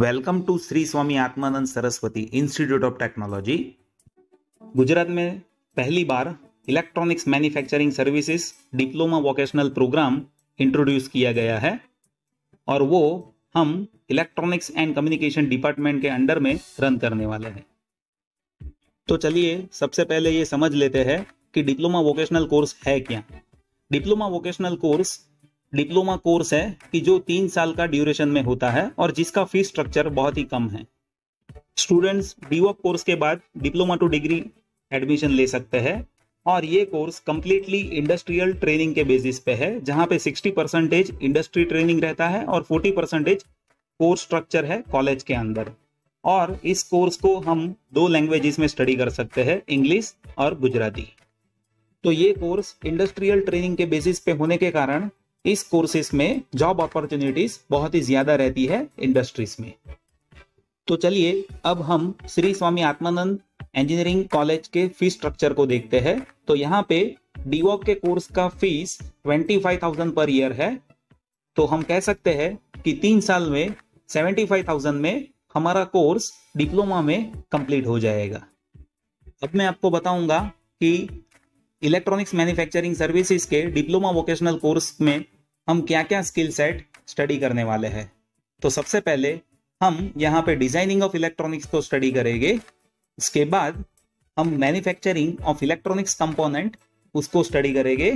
Welcome to Shri Swami Atmanand Saraswati institute of technology. Gujarat में पहली बार electronics manufacturing services diploma vocational programme introduce किया गया है और वो हम इलेक्ट्रॉनिक्स एंड कम्युनिकेशन डिपार्टमेंट के अंडर में रन करने वाले हैं। तो चलिए सबसे पहले ये समझ लेते हैं कि डिप्लोमा वोकेशनल कोर्स है क्या। Diploma vocational course diploma course है कि जो 3 साल का ड्यूरेशन में होता है और जिसका फीस स्ट्रक्चर बहुत ही कम है। स्टूडेंट्स डीवॉक कोर्स के बाद डिप्लोमा टू डिग्री एडमिशन ले सकते हैं और ये कोर्स कंप्लीटली इंडस्ट्रियल ट्रेनिंग के बेसिस पे है, जहां पे 60% इंडस्ट्री ट्रेनिंग रहता है और 40% कोर्स स्ट्रक्चर है कॉलेज के अंदर। और इस कोर्स को हम 2 लैंग्वेजेस में स्टडी कर सकते हैं, इंग्लिश और गुजराती। तो ये कोर्स इंडस्ट्रियल ट्रेनिंग के बेसिस पे होने के कारण इस कोर्सेस में जॉब अपॉर्चुनिटीज बहुत ही ज्यादा रहती है इंडस्ट्रीज में। तो चलिए अब हम श्री स्वामी आत्मानंद इंजीनियरिंग कॉलेज के फीस स्ट्रक्चर को देखते हैं। तो यहाँ पे डीवॉक के कोर्स का फीस 25,000 पर ईयर है। तो हम कह सकते हैं कि 3 साल में 75,000 में हमारा कोर्स डिप्लोमा में कंप्लीट हो जाएगा। अब मैं आपको बताऊंगा कि इलेक्ट्रॉनिक्स मैन्युफैक्चरिंग सर्विसेज के डिप्लोमा वोकेशनल कोर्स में हम क्या क्या स्किल सेट स्टडी करने वाले हैं। तो सबसे पहले हम यहाँ पे डिजाइनिंग ऑफ इलेक्ट्रॉनिक्स को स्टडी करेंगे। इसके बाद हम मैन्युफैक्चरिंग ऑफ इलेक्ट्रॉनिक्स कंपोनेंट उसको स्टडी करेंगे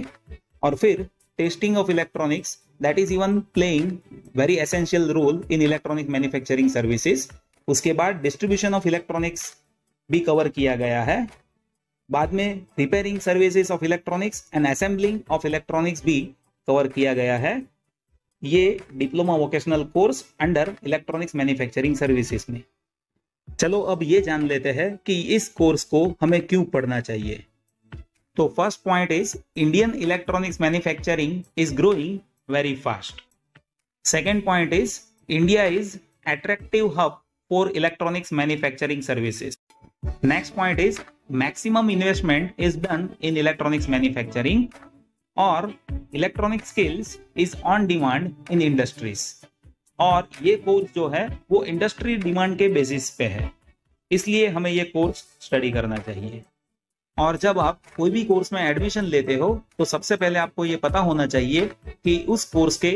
और फिर testing of electronics that is even playing very essential role in electronic manufacturing services. उसके बाद डिस्ट्रीब्यूशन ऑफ इलेक्ट्रॉनिक्स भी कवर किया गया है। बाद में repairing services of electronics and assembling of electronics भी कवर किया गया है। ये diploma vocational course under electronics manufacturing services में। चलो अब ये जान लेते हैं कि इस कोर्स को हमें क्यों पढ़ना चाहिए। तो first point is Indian electronics manufacturing is growing very fast. Second point is India is attractive hub for electronics manufacturing services. Next point is maximum investment is done in electronics manufacturing और electronic skills is on demand in industries। और ये course जो है वो industry demand के basis पे है, इसलिए हमें ये कोर्स स्टडी करना चाहिए। और जब आप कोई भी कोर्स में एडमिशन लेते हो तो सबसे पहले आपको ये पता होना चाहिए कि उस कोर्स के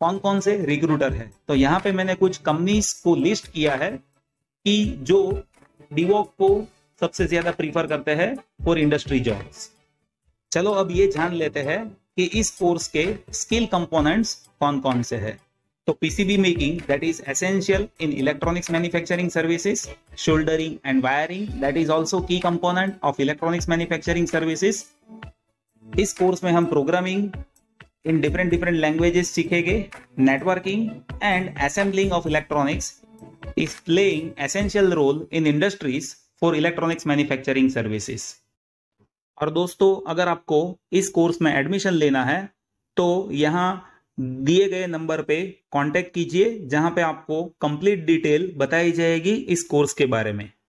कौन कौन से रिक्रूटर है। तो यहाँ पे मैंने कुछ कंपनीज को लिस्ट किया है कि जो डीवॉक को सबसे ज्यादा प्रीफर करते हैं फॉर इंडस्ट्री जॉब्स। चलो अब ये जान लेते हैं कि इस कोर्स के स्किल कंपोनेंट्स कौन कौन से हैं। तो PCB making that is essential in electronics manufacturing services. Soldering and wiring that is also key component of electronics manufacturing services. इस कोर्स में हम प्रोग्रामिंग इन डिफरेंट लैंग्वेजेस सीखेंगे। Networking and assembling of electronics is playing essential role in industries for electronics manufacturing services. और दोस्तों अगर आपको इस course में एडमिशन लेना है तो यहाँ दिए गए नंबर पे कांटेक्ट कीजिए, जहां पे आपको कंप्लीट डिटेल बताई जाएगी इस कोर्स के बारे में।